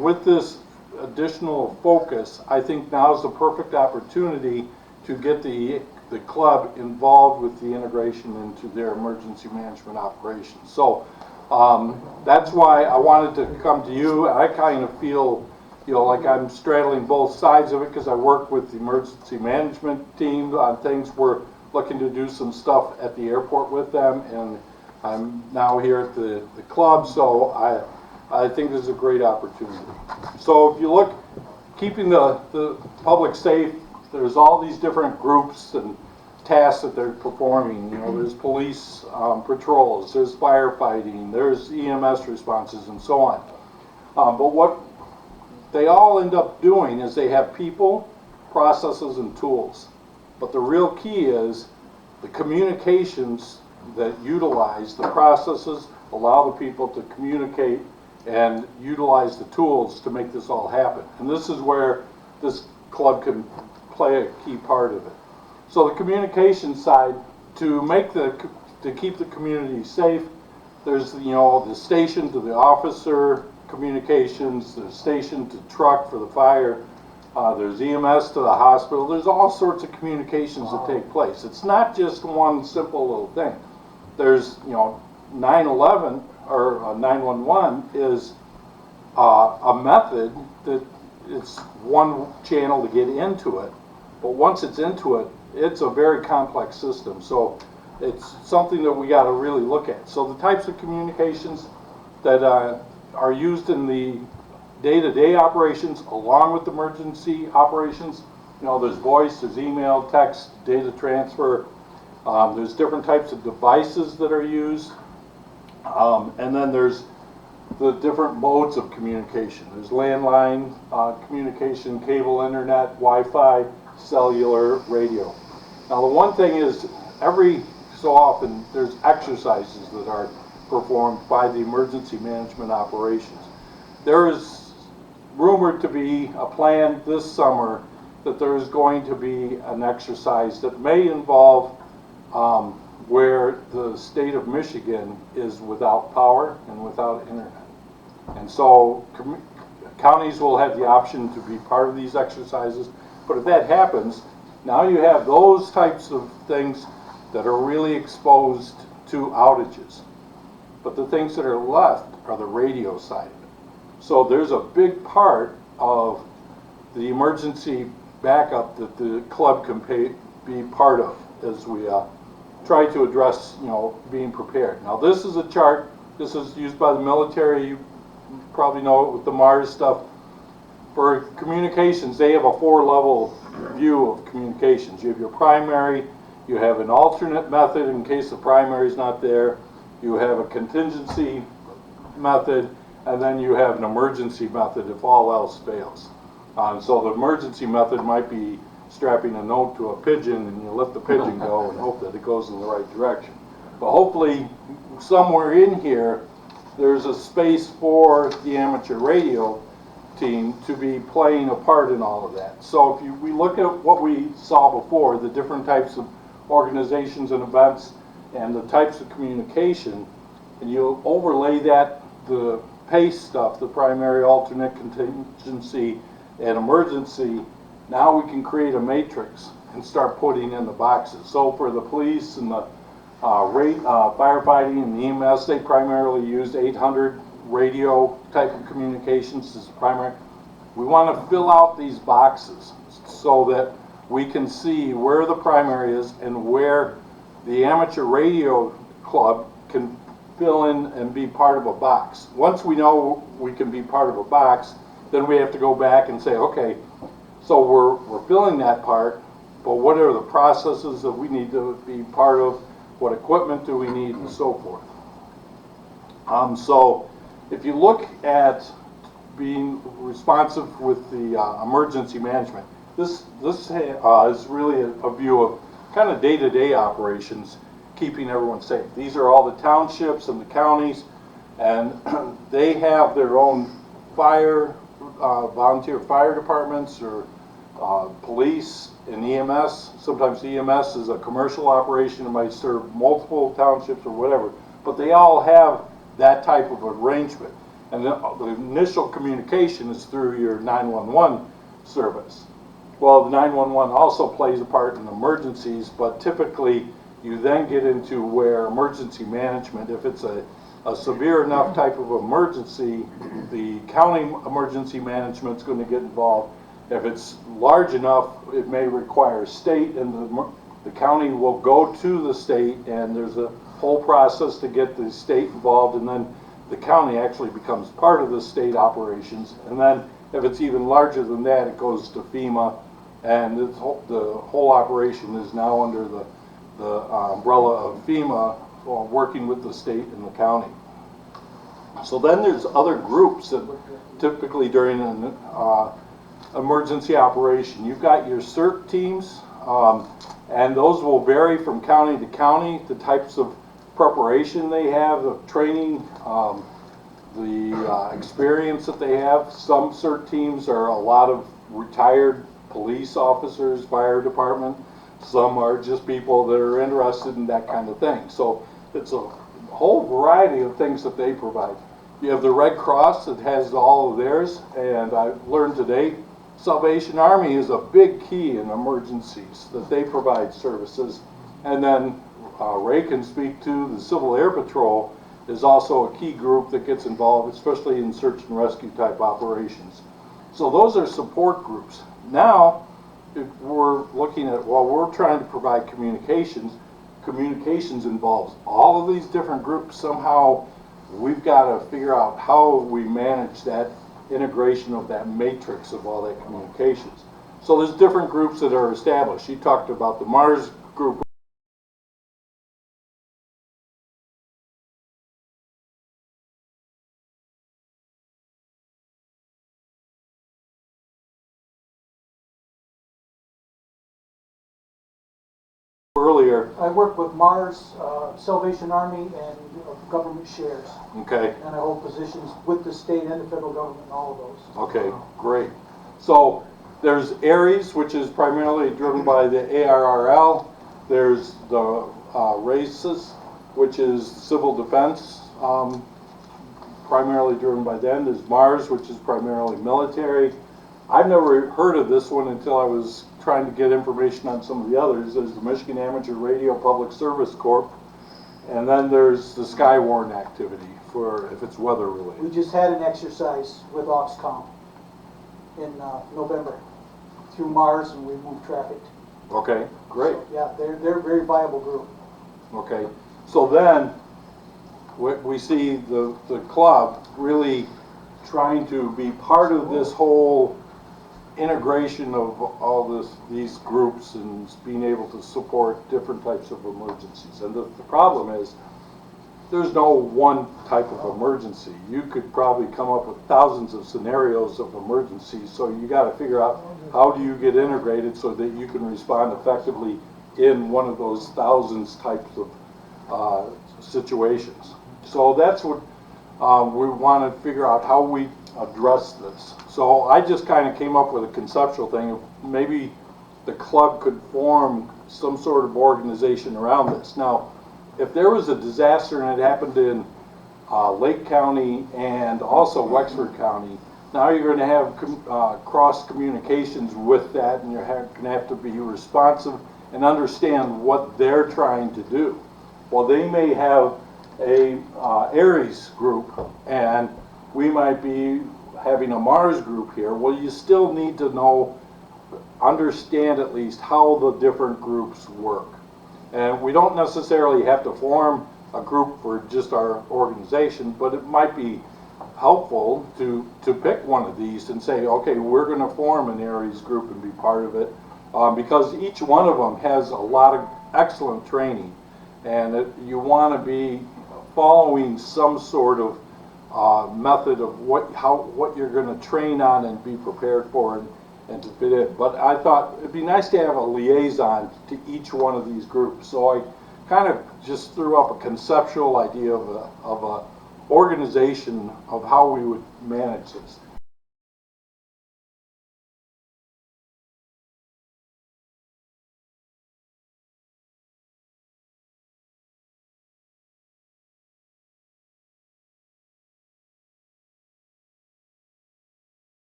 with this additional focus, I think now is the perfect opportunity to get the club involved with the integration into their emergency management operations. So that's why I wanted to come to you. I kind of feel, like I'm straddling both sides of it because I work with the emergency management team on things. We're looking to do some stuff at the airport with them, and I'm now here at the club, so I think this is a great opportunity. So if you look, keeping the public safe, there's all these different groups and tasks that they're performing. There's police patrols, there's firefighting, there's EMS responses, and so on. But what they all end up doing is they have people, processes, and tools. But the real key is the communications that utilize the processes, allow the people to communicate and utilize the tools to make this all happen. And this is where this club can play a key part of it. So the communication side, to keep the community safe, there's the station to the officer communications, the station to truck for the fire, there's EMS to the hospital. There's all sorts of communications that take place. It's not just one simple little thing. There's 911 or 911 is a method that it's one channel to get into it, but once it's into it, it's a very complex system. So it's something that we got to really look at. So the types of communications that are used in the day-to-day operations along with emergency operations, you know, there's voice, there's email, text, data transfer, there's different types of devices that are used, and then there's the different modes of communication. There's landline communication, cable internet, Wi-Fi, cellular, radio. Now the one thing is, every so often there's exercises that are performed by the emergency management operations. There is rumored to be a plan this summer that there is going to be an exercise that may involve where the state of Michigan is without power and without internet. And so counties will have the option to be part of these exercises. But if that happens, now you have those types of things that are really exposed to outages. But the things that are left are the radio side of it. So there's a big part of the emergency backup that the club can be part of as we try to address, you know, being prepared. Now this is a chart. This is used by the military. You probably know it with the Mars stuff. For communications, they have a 4-level view of communications. You have your primary, you have an alternate method in case the primary is not there, you have a contingency method, and then you have an emergency method if all else fails. So the emergency method might be strapping a note to a pigeon, and you let the pigeon go and hope that it goes in the right direction. But hopefully somewhere in here there's a space for the amateur radio team to be playing a part in all of that. So if we look at what we saw before, the different types of organizations and events and the types of communication, and you overlay that, the PACE stuff, the primary, alternate, contingency, and emergency, now we can create a matrix and start putting in the boxes. So for the police and the firefighting and the EMS, they primarily used 800 radio type of communications as primary. We want to fill out these boxes so that we can see where the primary is and where the amateur radio club can fill in and be part of a box. Once we know we can be part of a box, then we have to go back and say, okay, so we're filling that part, but what are the processes that we need to be part of? What equipment do we need, and so forth. So if you look at being responsive with the emergency management, this is really a view of kind of day-to-day operations, keeping everyone safe. These are all the townships and the counties, and they have their own volunteer fire departments or police and EMS. Sometimes EMS is a commercial operation. It might serve multiple townships or whatever, but they all have that type of arrangement. And the initial communication is through your 911 service. Well, the 911 also plays a part in emergencies, but typically you then get into where emergency management, if it's a severe enough type of emergency, the county emergency management is going to get involved. If it's large enough, it may require state, and the county will go to the state, and there's a whole process to get the state involved, and then the county actually becomes part of the state operations. And then if it's even larger than that, it goes to FEMA, and the whole operation is now under the umbrella of FEMA, working with the state and the county. So then there's other groups that typically during an emergency operation, you've got your CERT teams, and those will vary from county to county, the types of preparation they have, the training, the experience that they have. Some CERT teams are a lot of retired police officers, fire department. Some are just people that are interested in that kind of thing. So it's a whole variety of things that they provide. You have the Red Cross that has all of theirs, and I learned today Salvation Army is a big key in emergencies, that they provide services. And then Ray can speak to the Civil Air Patrol is also a key group that gets involved, especially in search and rescue type operations. So those are support groups. Now, if we're looking at, well, we're trying to provide communications. Communications involves all of these different groups. Somehow, we've got to figure out how we manage that integration of that matrix of all that communications. So there's different groups that are established. You talked about the Mars group. Earlier. I work with Mars, Salvation Army, and government shares. Okay. And I hold positions with the state and the federal government in all of those. Okay, great. So there's ARES, which is primarily driven by the ARRL. There's the RACES, which is civil defense, primarily driven by them. There's MARS, which is primarily military. I've never heard of this one until I was trying to get information on some of the others. There's the Michigan Amateur Radio Public Service Corp. And then there's the Skywarn activity for if it's weather related. We just had an exercise with Oxcom in November through Mars, and we moved traffic. Okay, great. So, yeah, they're a very viable group. Okay, so then we see the club really trying to be part of this whole integration of all these groups and being able to support different types of emergencies. And the problem is there's no one type of emergency. You could probably come up with thousands of scenarios of emergencies, so you got to figure out how do you get integrated so that you can respond effectively in one of those thousands types of situations. So that's what we want to figure out how we address this. So I just kind of came up with a conceptual thing of maybe the club could form some sort of organization around this. Now, if there was a disaster and it happened in Lake County and also Wexford County, now you're going to have cross communications with that, and you're going to have to be responsive and understand what they're trying to do. Well, they may have a ARES group, and we might be having a Mars group here. Well, you still need to understand at least how the different groups work. And we don't necessarily have to form a group for just our organization, but it might be helpful to pick one of these and say, okay, we're going to form an ARES group and be part of it, because each one of them has a lot of excellent training, and you want to be following some sort of method of what you're going to train on and be prepared for and to fit in. But I thought it'd be nice to have a liaison to each one of these groups. So I kind of just threw up a conceptual idea of a organization of how we would manage this.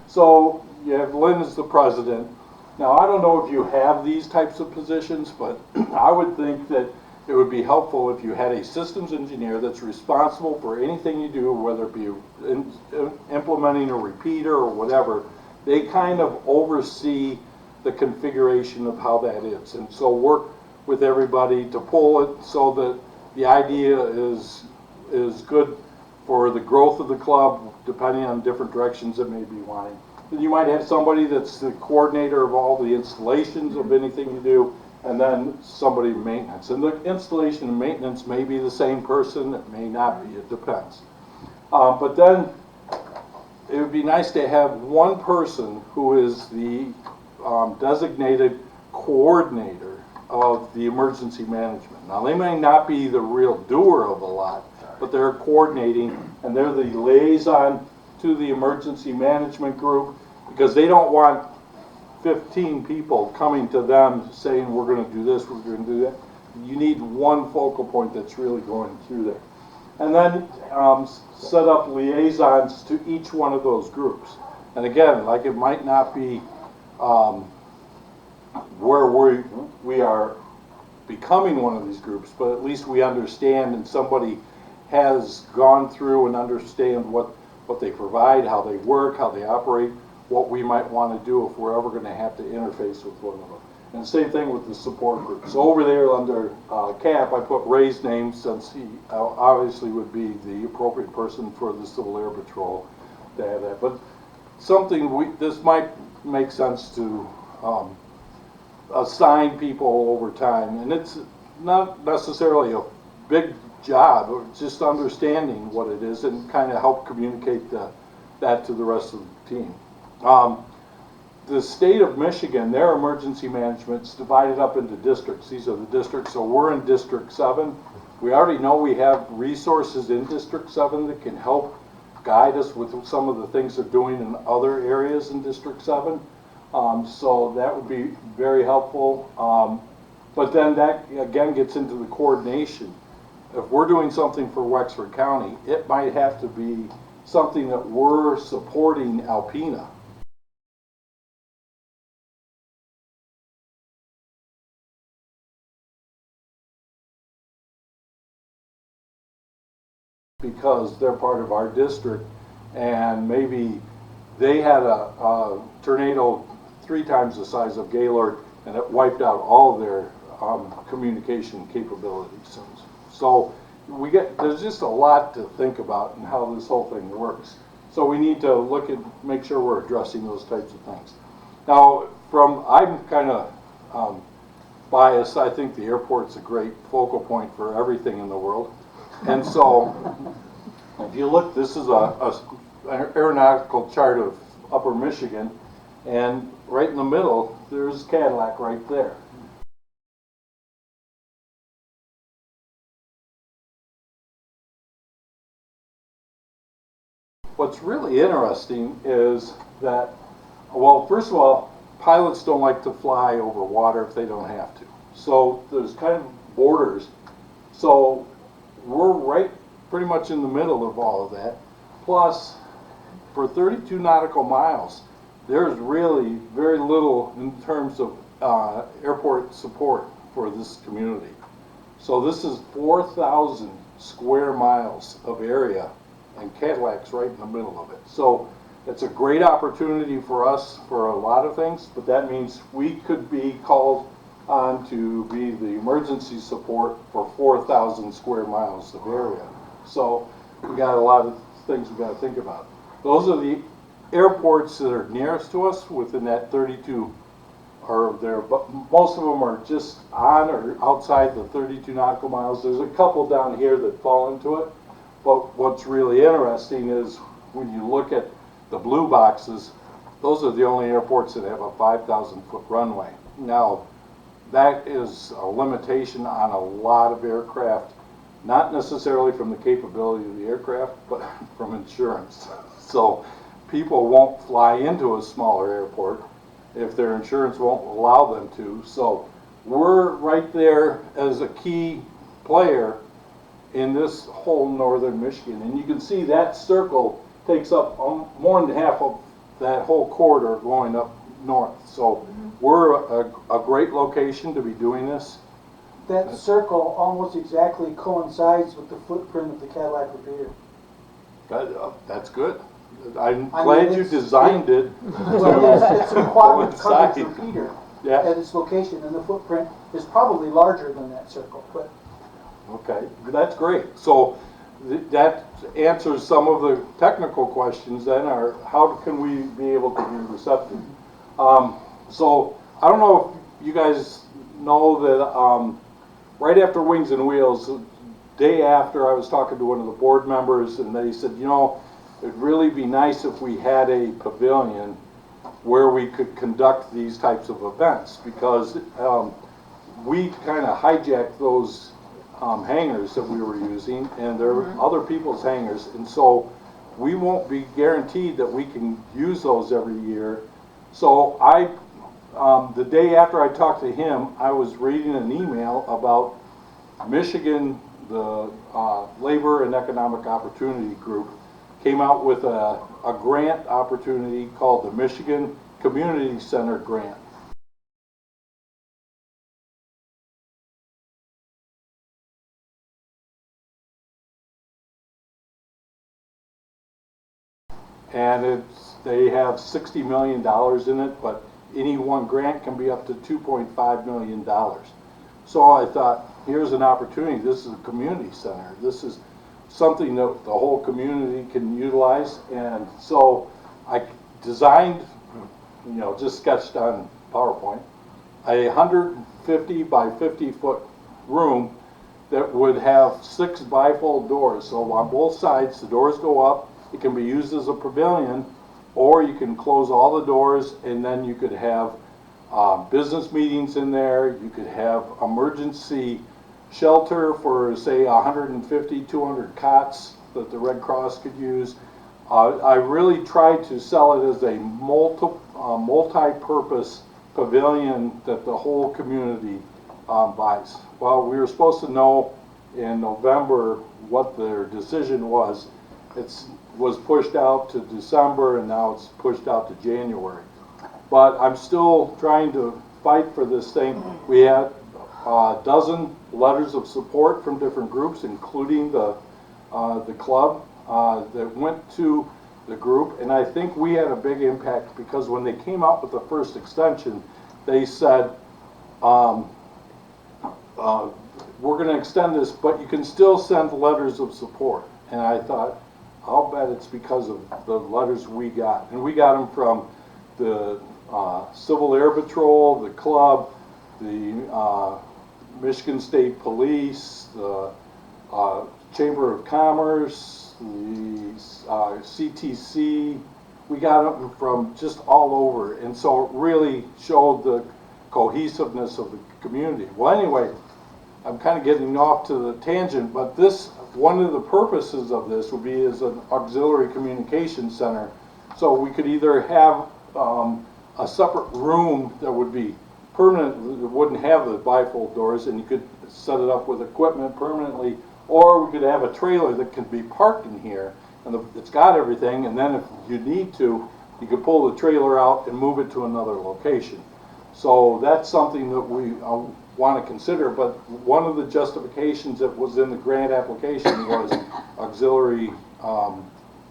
So you have Lynn as the president. Now, I don't know if you have these types of positions, but I would think that it would be helpful if you had a systems engineer that's responsible for anything you do, whether it be implementing a repeater or whatever. They kind of oversee the configuration of how that is, and so work with everybody to pull it so that the idea is good for the growth of the club, depending on different directions it may be wanting. You might have somebody that's the coordinator of all the installations of anything you do, and then somebody in maintenance. And the installation and maintenance may be the same person, it may not be, it depends. But then it would be nice to have one person who is the designated coordinator of the emergency management. Now, they may not be the real doer of a lot, but they're coordinating, and they're the liaison to the emergency management group, because they don't want 15 people coming to them saying, we're going to do this, we're going to do that. You need one focal point that's really going through there. And then set up liaisons to each one of those groups. And again, like it might not be where we are becoming one of these groups, but at least we understand and somebody has gone through and understand what what they provide, how they work, how they operate, what we might want to do if we're ever going to have to interface with one of them. And same thing with the support group. So over there under Cap, I put Ray's name since he obviously would be the appropriate person for the Civil Air Patrol to have that. But something this might make sense to assign people over time. And it's not necessarily a big job, or just understanding what it is and kind of help communicate that to the rest of the team. The state of Michigan, their emergency management's divided up into districts. These are the districts, so we're in District 7. We already know we have resources in District 7 that can help guide us with some of the things they're doing in other areas in District 7. So that would be very helpful. But then that again gets into the coordination. If we're doing something for Wexford County, it might have to be something that we're supporting Alpena. Because they're part of our district, and maybe they had a tornado 3 times the size of Gaylord, and it wiped out all their communication capabilities. So there's just a lot to think about in how this whole thing works. So we need to look at, make sure we're addressing those types of things. Now, I'm kind of biased. I think the airport's a great focal point for everything in the world. And so, if you look, this is an aeronautical chart of Upper Michigan, and right in the middle, there's Cadillac right there. What's really interesting is that, well, first of all, pilots don't like to fly over water if they don't have to. So there's kind of borders. So we're right pretty much in the middle of all of that. Plus, for 32 nautical miles, there's really very little in terms of airport support for this community. So this is 4,000 square miles of area, and Cadillac's right in the middle of it. So it's a great opportunity for us for a lot of things, but that means we could be called on to be the emergency support for 4,000 square miles of area. So we got a lot of things we got to think about. Those are the airports that are nearest to us within that 32 are there, but most of them are just on or outside the 32 nautical miles. There's a couple down here that fall into it, but what's really interesting is when you look at the blue boxes, those are the only airports that have a 5,000-foot runway. Now, that is a limitation on a lot of aircraft, not necessarily from the capability of the aircraft, but from insurance. So people won't fly into a smaller airport if their insurance won't allow them to. So we're right there as a key player in this whole northern Michigan. And you can see that circle takes up more than half of that whole corridor going up north. So we're a great location to be doing this. That circle almost exactly coincides with the footprint of the Cadillac repeater. That's good. I'm glad you designed it. Well, it's a quadrant coverage coincide. repeater Yeah. at its location, and the footprint is probably larger than that circle. But Okay, that's great. So that answers some of the technical questions then, are how can we be able to be receptive? So I don't know if you guys know that right after Wings and Wheels, the day after, I was talking to one of the board members, and they said, you know, it'd really be nice if we had a pavilion where we could conduct these types of events, because we kind of hijacked those hangars that we were using, and they're other people's hangars, and so we won't be guaranteed that we can use those every year. So the day after I talked to him, I was reading an email about Michigan, the Labor and Economic Opportunity Group came out with a grant opportunity called the Michigan Community Center Grant. and they have $60 million in it, but any one grant can be up to $2.5 million. So I thought, here's an opportunity. This is a community center. This is something that the whole community can utilize. And so I designed, just sketched on PowerPoint, a 150 by 50 foot room that would have 6 bifold doors. So on both sides, the doors go up. It can be used as a pavilion, or you can close all the doors, and then you could have business meetings in there. You could have emergency shelter for, say, 150, 200 cots that the Red Cross could use. I really tried to sell it as a multi-purpose pavilion that the whole community buys. Well, we were supposed to know in November what their decision was. It was pushed out to December, and now it's pushed out to January. But I'm still trying to fight for this thing. We had a dozen letters of support from different groups, including the club, that went to the group, and I think we had a big impact because when they came out with the first extension, they said, we're going to extend this, but you can still send letters of support. And I thought, I'll bet it's because of the letters we got. And we got them from the Civil Air Patrol, the club, the Michigan State Police, the Chamber of Commerce, the CTC. We got them from just all over. And so it really showed the cohesiveness of the community. Well, anyway, I'm kind of getting off to the tangent, but one of the purposes of this would be as an auxiliary communication center. So we could either have a separate room that would be permanent, that wouldn't have the bifold doors, and you could set it up with equipment permanently, or we could have a trailer that could be parked in here, and it's got everything, and then if you need to, you could pull the trailer out and move it to another location. So that's something that we want to consider, but one of the justifications that was in the grant application was auxiliary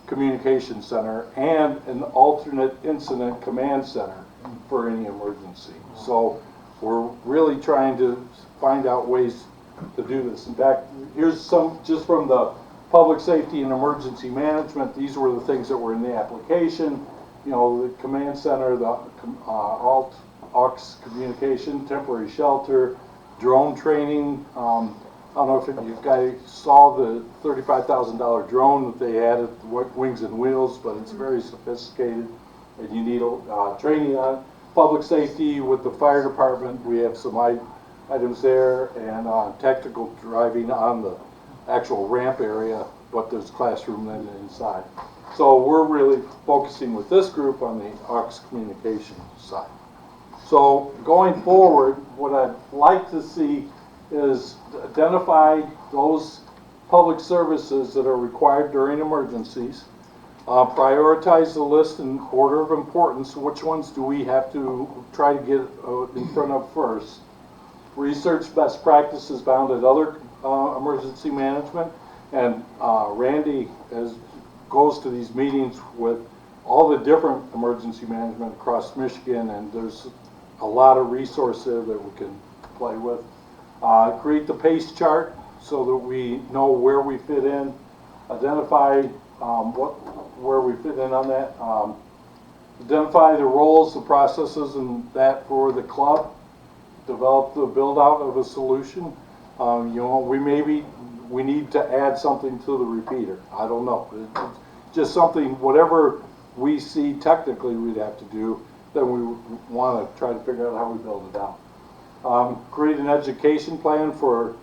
communication center and an alternate incident command center for any emergency. So we're really trying to find out ways to do this. In fact, here's some just from the public safety and emergency management. These were the things that were in the application. The command center, the aux communication, temporary shelter, drone training. I don't know if you guys saw the $35,000 drone that they had at Wings and Wheels, but it's very sophisticated, and you need training on public safety with the fire department. We have some items there, and tactical driving on the actual ramp area, but there's classroom then inside. So we're really focusing with this group on the aux communication side. So going forward, what I'd like to see is identify those public services that are required during emergencies, prioritize the list in order of importance. Which ones do we have to try to get in front of first? Research best practices found at other emergency management, and Randy goes to these meetings with all the different emergency management across Michigan, and there's a lot of resource there that we can play with. Create the PACE chart so that we know where we fit in. Identify where we fit in on that. Identify the roles, the processes, and that for the club. Develop the build out of a solution. We need to add something to the repeater. I don't know. It's just something, whatever we see technically we'd have to do, then we want to try to figure out how we build it out. Create an education plan for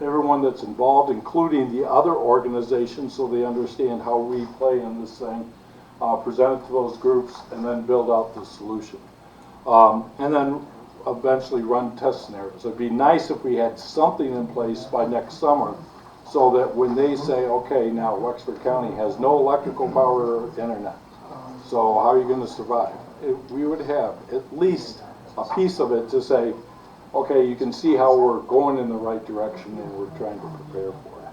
everyone that's involved, including the other organizations, so they understand how we play in this thing. Present it to those groups, and then build out the solution. And then eventually run test scenarios. It'd be nice if we had something in place by next summer, so that when they say, okay, now Wexford County has no electrical power or internet, so how are you going to survive? We would have at least a piece of it to say, okay, you can see how we're going in the right direction and we're trying to prepare for it.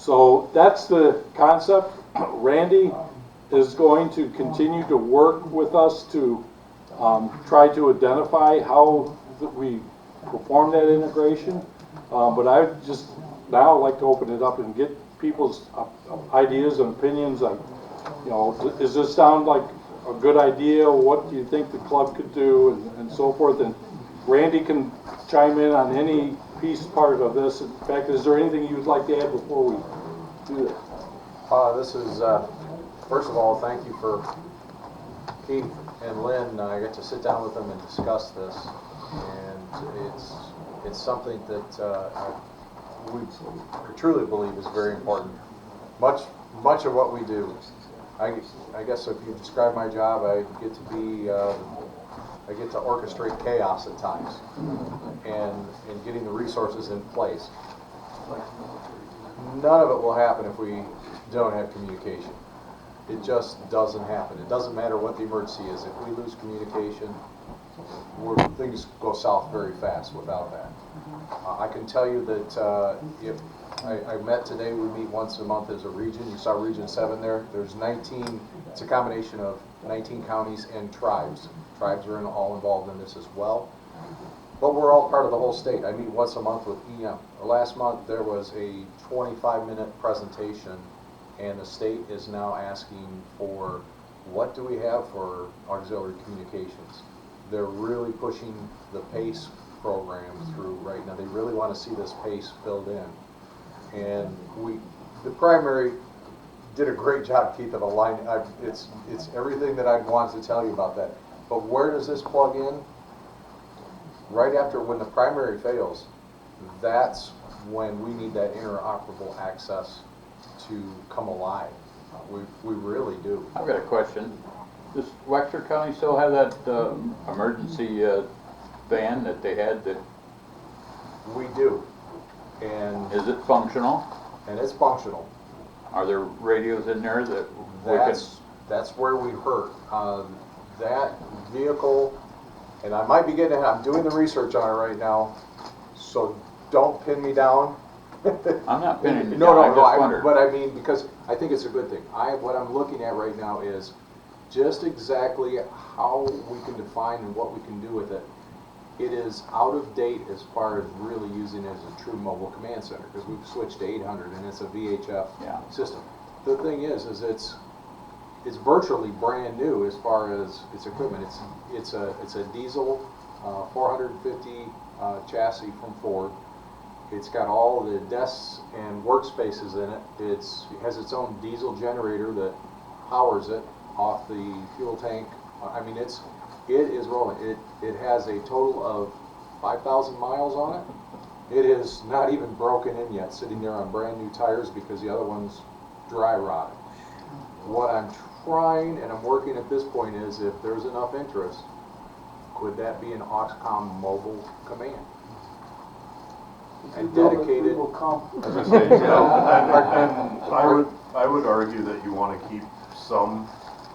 So that's the concept. Randy is going to continue to work with us to try to identify how we perform that integration. But I would just now like to open it up and get people's ideas and opinions on, you know, does this sound like a good idea? What do you think the club could do, and so forth? And Randy can chime in on any piece part of this. In fact, is there anything you'd like to add before we do that? This is, first of all, thank you for Keith and Lynn. I get to sit down with them and discuss this, and it's something that we truly believe is very important. Much of what we do, I guess if you describe my job, I get to orchestrate chaos at times, and getting the resources in place. None of it will happen if we don't have communication. It just doesn't happen. It doesn't matter what the emergency is. If we lose communication, things go south very fast without that. I can tell you that if I met today, we meet once a month as a region. You saw Region 7 there. There's 19, it's a combination of 19 counties and tribes. Tribes are all involved in this as well. But we're all part of the whole state. I meet once a month with EM. Last month there was a 25-minute presentation, and the state is now asking for what do we have for auxiliary communications. They're really pushing the PACE program through right now. They really want to see this PACE filled in. And the primary did a great job, Keith, of aligning. It's everything that I'd wanted to tell you about that. But where does this plug in? Right after, when the primary fails, that's when we need that interoperable access to come alive. We really do. I've got a question. Does Wexaukee County still have that emergency van that they had? That we do. And is it functional? And it's functional. Are there radios in there that that's where we hurt. That vehicle, and I might be getting ahead. I'm doing the research on it right now, so don't pin me down. I'm not pinning you down. No, but I mean, because I think it's a good thing. What I'm looking at right now is just exactly how we can define and what we can do with it. It is out of date as far as really using it as a true mobile command center, because we've switched to 800 and it's a VHF system. The thing is it's virtually brand new as far as its equipment. It's a diesel 450 chassis from Ford. It's got all the desks and workspaces in it. It has its own diesel generator that powers it off the fuel tank. I mean, it is rolling. It has a total of 5,000 miles on it. It is not even broken in yet, sitting there on brand new tires because the other one's dry rotted. What I'm trying, and I'm working at this point, is if there's enough interest, could that be an Auxcom mobile command? And dedicated. As I say, I would argue that you want to keep some,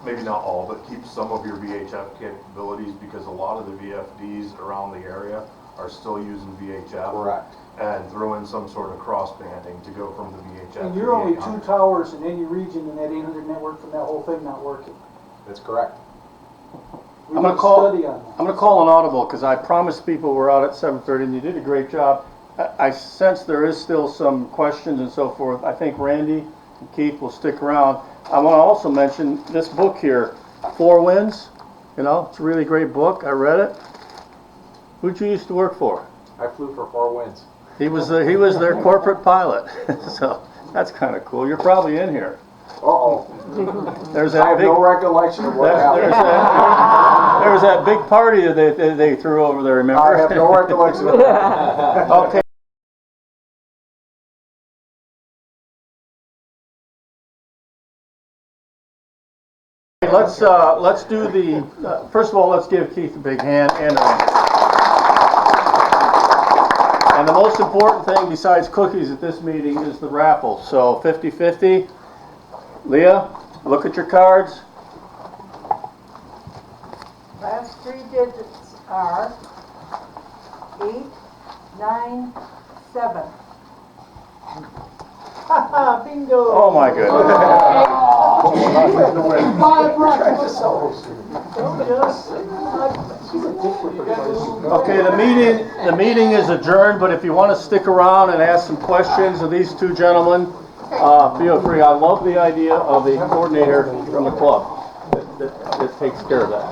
maybe not all, but keep some of your VHF capabilities, because a lot of the VFDs around the area are still using VHF. Correct. And throw in some sort of cross banding to go from the VHF And to you're the only 800. 2 towers in any region in that 800 network from that whole thing not working. That's correct. I'm gonna call an audible, because I promised people we're out at 7:30, and you did a great job. I sense there is still some questions and so forth. I think Randy and Keith will stick around. I want to also mention this book here, Four Winds. You know, it's a really great book. I read it. Who'd you used to work for? I flew for Four Winds. He was their corporate pilot. So that's kind of cool. You're probably in here. There's that I have no recollection of what happened. There was that big party that they threw over there, remember? I have no recollection of that. Okay. Let's do the, first of all, let's give Keith a big hand and the most important thing besides cookies at this meeting is the raffle. So 50-50. Leah, look at your cards. Last 3 digits are 8, 9, 7. Bingo. Oh, my goodness. Okay, the meeting is adjourned, but if you want to stick around and ask some questions of these two gentlemen, feel free. I love the idea of a coordinator from the club that takes care of that.